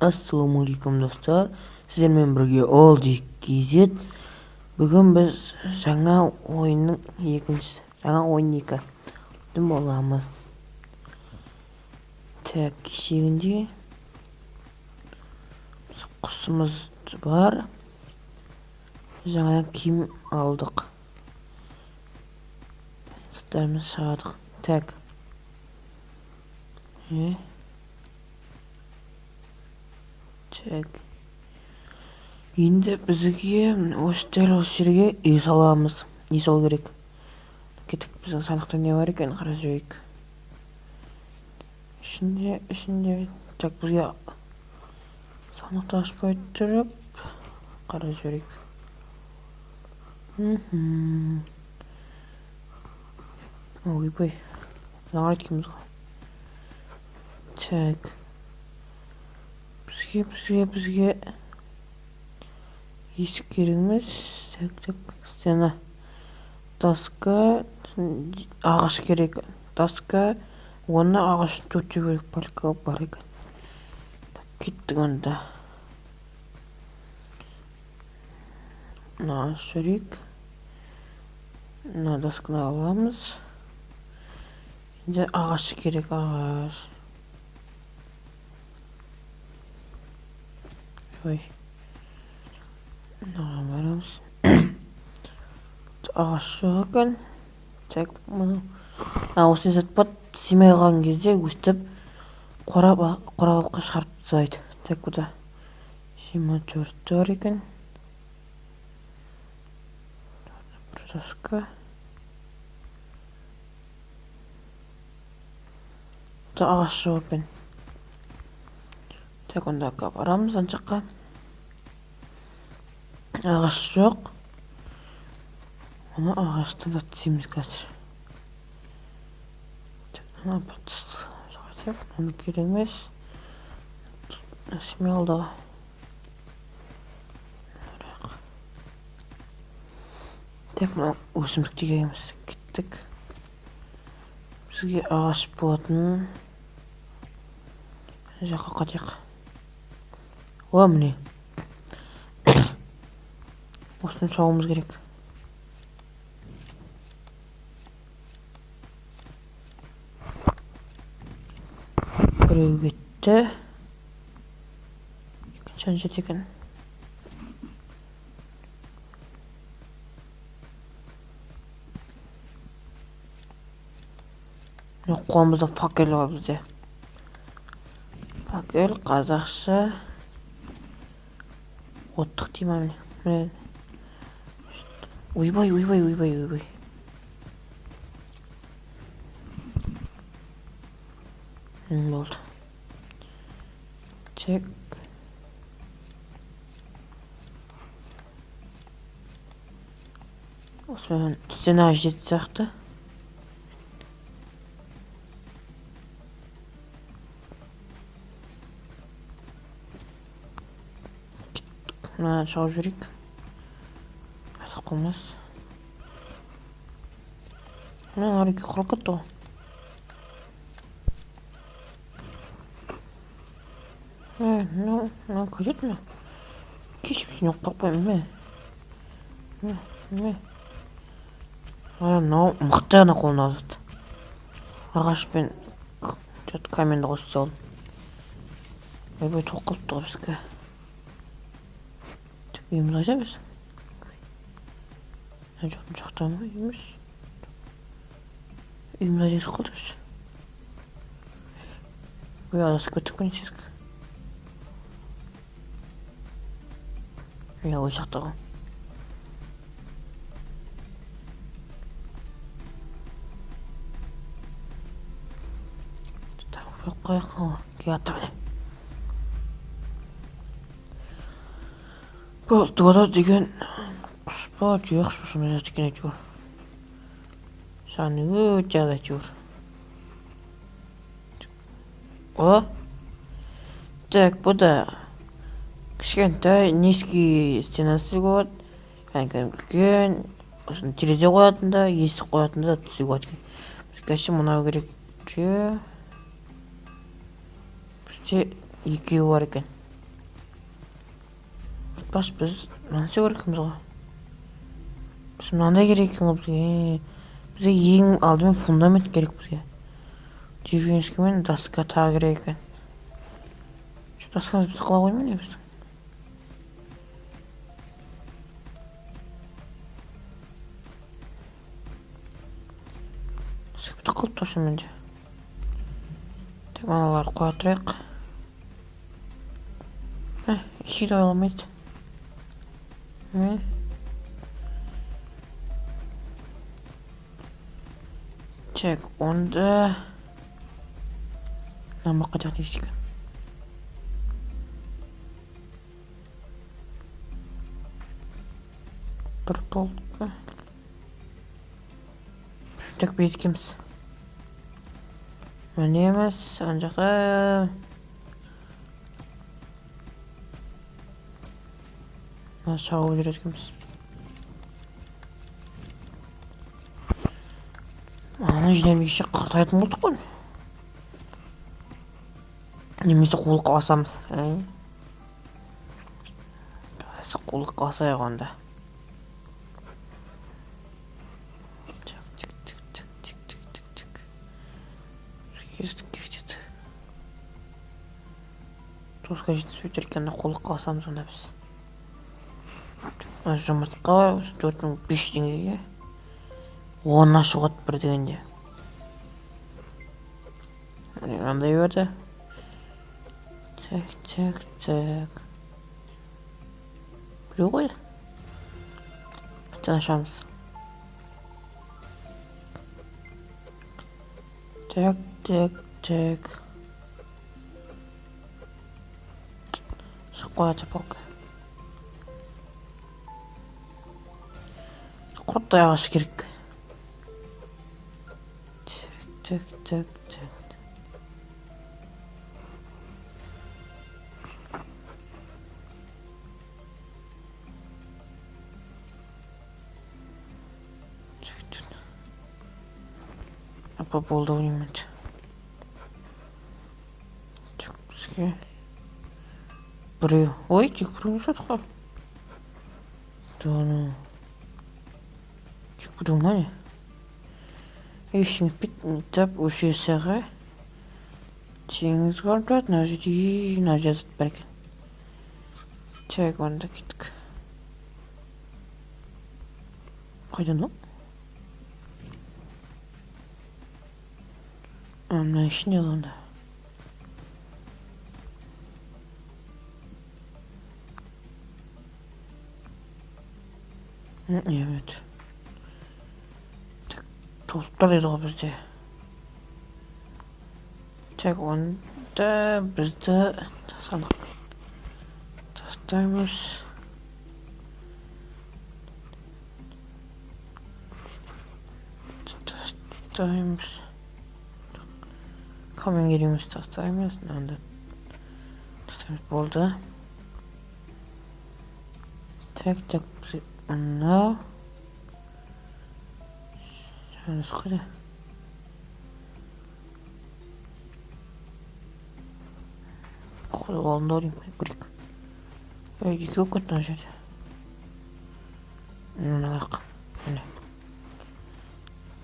Ассалаумағалейкум достар, сіздермен бірге All-KZ. Бүгін біз жаңа ойынның екіншісі, жаңа ойын 2 боламыз. Кешегінде құсымыз бар, жаңа киім алдық, заттарымыз шығардық. Енді бізге дәл осы жерге үй саламыз. Үй салу керек. Кеттік, біздің сандықта не бар екен, қарап жүрейік. Ішінде бізге сандықты ашпай тұрып қарап жүрейік. Ойбай, жаңа еткенбіз ғой. Бізге есік керек емес. Стена, доска, ағаш керек. Доска, оны ағаштың төртеу керек, палка бар екен. Кеттік онда. Мына жүрейік. Мына досканы аламыз. Енді ағаш керек, ағаш. Мынаған барамыз. Ағаш жоқ екен. Осыны сатпат симай қалған кезде өстіп қорабалыққа шығарып тастайды. Бұда 24 бар екен. Бір доска. Ағаш жоқ екен. Онда барамыз аншаққа. Ағаш жоқ. Оны ағаштан да тіземіз қазір. Оны керек емес. Насымен алдағы. Мұны өсімдік дегеніміз. Кеттік. Бізге ағаш болатын. Жаққа қатайық. Міне. Осыны шауымыз керек. Біреу кетті. Екінші жеті екен. Қолымызда факел бар бізде. Факел, қазақша. Оттық деймін. Ойбай. Болды. Осымен стена жеті сияқты. Мына шауып жүрейік. Артық болмас. Мен ареке құрып кетті ғой. Мына көрет ме? Кешіп сен оқтап қоймын ме? Мынау мықты ғана қолына азады. Ағаш пен каменді қосып салдым. Ойбай тоқылып тұғы бізге. Үйіміз қайда біз? Жоқтың жақта ма үйіміз? Үйіміз қайда қалды біз? Адасып кеттік пен сесік. Ой жақта ғой. Қойқы кеяттыр бәне. Бұл дұғада деген құс ба, түйек құс ба, жат екен әйтеуір. Саны өте аз әйтеуір. Бұда кішкентай низкий стенасы болады. Үлкен терезе қоятында, есік қоятында түсі болады екен. Бізге мұнау керек. Бізде екеуі бар екен. Баш біз мынаны істеу керекпіз ғой. Біз мынандай керек екен ғой бізге. Бізге ең алдымен фундамент керек бізге. Деревенский мен доска тағы керек екен. Доскамыз бізді қыла қоймай не біздің? Доска қылып тұршы менде. Так, аналарды қоя тұрайық. Işi de olmadı. Так, onda нам bakacak değişik. Bir polka. Так бейткеміз. Міне емес, ана жақта. Шауып жүретінбіз. Аны жинамекше қартайтын болдық қой. Немесе қулыққа басамыз. Қулыққа басайық онда. Тоска жетіспей тұргенде қулыққа басамыз онда біз. Жұмыртқа 4500 теңгеге 10 ашуға бір дегенде. Мынандай берді. Так. Біреу ғой. Ашамыз. Так. Шығып қояды полка. Қоттай ағаш керек. Так. Apa болды оймен. Так, бізге біреу. Ой, тек біреу жатыр ғой. Дону. Думаю, ештеңе етпейді, өше сәға теңіз қорытады, мына жерде мына жазып бар екен. Так, онда кеттік. Қайдан ол? Мына ішінде онда. Evet. Толықтар еді ғой бізде. Так, онда бізді тастаймыз. Каменгереміз тастаймыз. Онда тастаймыз болды. Так, мынау. Жаңыз қыды. Қолында орайым, көрек. Екеу көттің жерде. Мыналақ. Міне.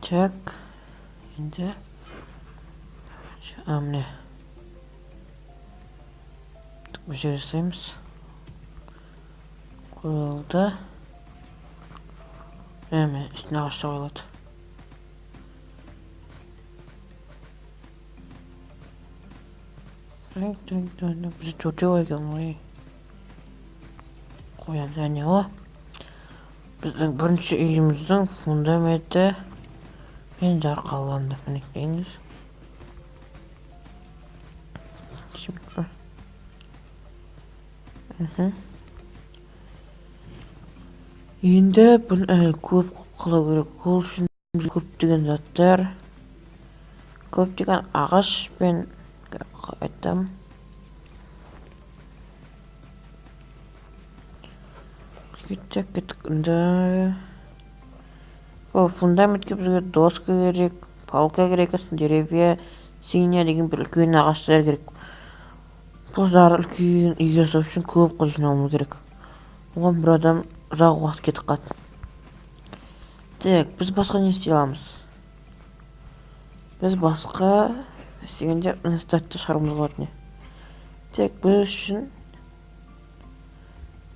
Так. Енді. Міне. Бұл жер жасаймыз. Қойылды. Үстіне ағашта қойылады. Бізді төртеу екен ғой. Қоямыз, әне о. Біздің бірінші үйіміздің фундаменті мен жарқаланды. Мінекейіңіз. Енді бұл көп қылу керек. Ол үшін көптеген заттар, көптеген ағаш пен айтам. Кеттік. Ол фундаментке бізге доска керек, палка керек, деревья, синя деген бір үлкен ағаштар керек. Бұл зар үлкен үйге жасау үшін көп қол жинауымыз керек. оған бір адам ұзақ уақыт кетіп қалды. Так, біз басқа не істей аламыз? Біз басқа істегенде статты шығаруымыз болады не? Так, біз үшін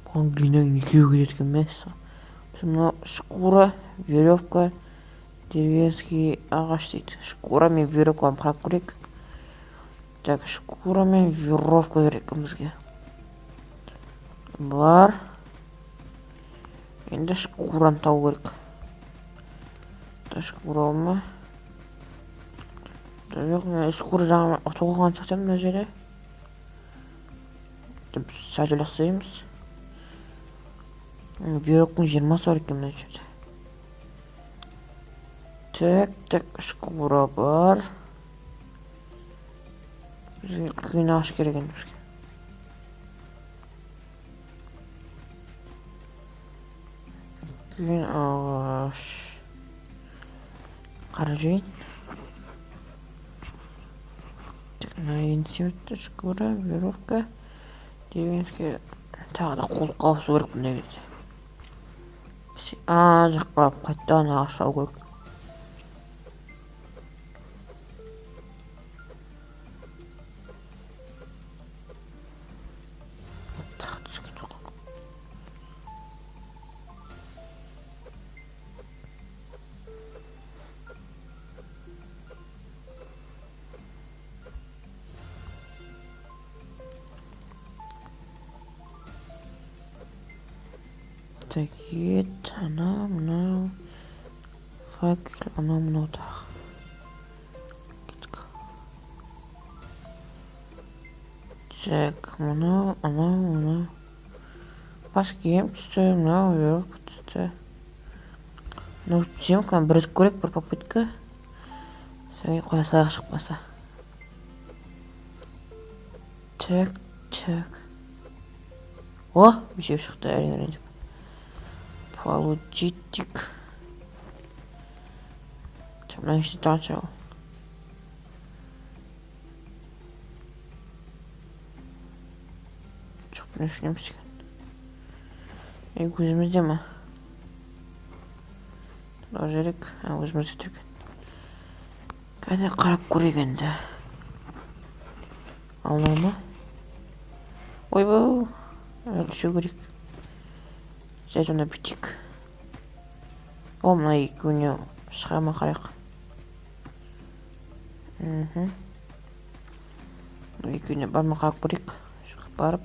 бұған длинаң екеуі кетеді екен емес. Мынау шкура, веревка, деревенский ағаш дейді. Шкура мен веревканы қарап көрейік. Так, шкура мен веревка керек бізге. Бар. Енді шкураны табу керек. Шкура ма? Жоқ, мен шкура жаңа отылған сақтан мына жерде. Сәл жасаймыз. Веревканың 20 бар екен мына жерде. Так, шкура бар. Бізге қиын ағаш керек енді бізге. Қиын ағаш. Қаражайын. Инсимет, шкура, веревка. Деревенский тағы да қолқа ауысу керек бұндай кезде. Жаққа қайттан ағаш алу керек. Так, ет, мынау, факел, мынау тағы. Так, мынау. Бас киім түсті, мынау веревка түсті. Мынау семканы бірізіп көрек бір попытка. Сәге қоя салаға шықпаса. Так. О, бесеу шықты әрең. Получитик. Мына ішті таңшау. Жоқ, бұны үшінеміз екен. Өзімізде ма? Тұра жерек. Өзімізде түрген. Кәді қарап көрек енді. Алма ма? Ойбау. Өлші көрек. Жайдымда бүтек. О, мына екеуіне шығама қарайық. Екеуіне барма қарап көрек. Шығып барып.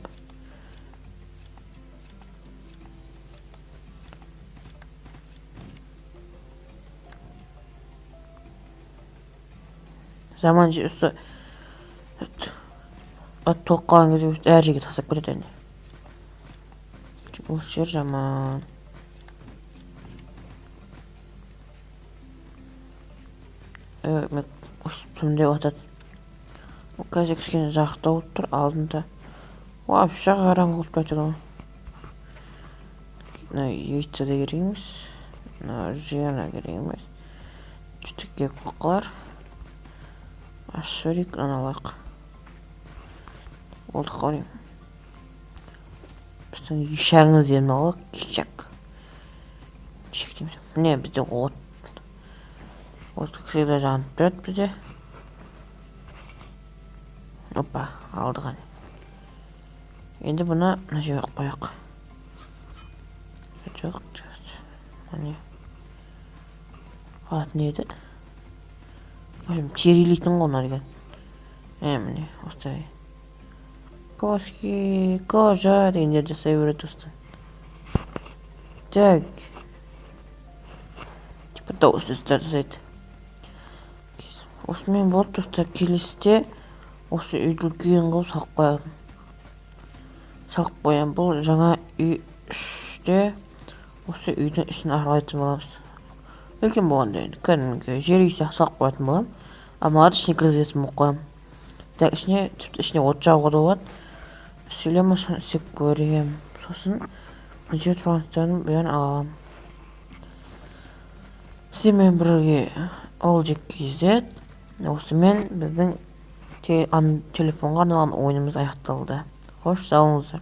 Заман же осы толық қалған кезде әр жерге тастап кетеді әне. Осы жер жаман. Осы түмде отады. Ол қазір кішкене жақта отыр алдында. Вообще қараңғы болып кетеді ғой. Яйца да керек емес. Жиырна керек емес. Жүтікке қоқылар. Ашырик аналақ. Олды қорейм. Біздің ешағыңыз дем алақ. Кешек. Кешектеміз. Міне бізде от. От кісігі жанып тұрады бізде. Опа, алдыған. Енді бұна жауық қояқ. Жоқ. Міне. Ат неді? Терилейтін ғона деген. Міне, остай. Коски, кожа дегендер жасай өрет достан. Так. Типа дауысты жасайды. Осымен болды достар, келесте осы үйді үлкен қылып салып қоямын. Салып қоямын. Бұл жаңа үй үште осы үйдің ішін аралайтын боламыз. Үлкен болғанда енді кәдімгі жер үй салып қоятын болам. Амаларды ішіне кіргізетін болып қоямын. Так, ішіне от жағуға да болады. Сөйлемесін істеп көрем. Сосын жер тұрғаныстарын бұян алам. Сізмен бірге ол жек кезде осымен біздің телефонға арналған ойынымыз аяқталды. Қош, сау болыңыздар.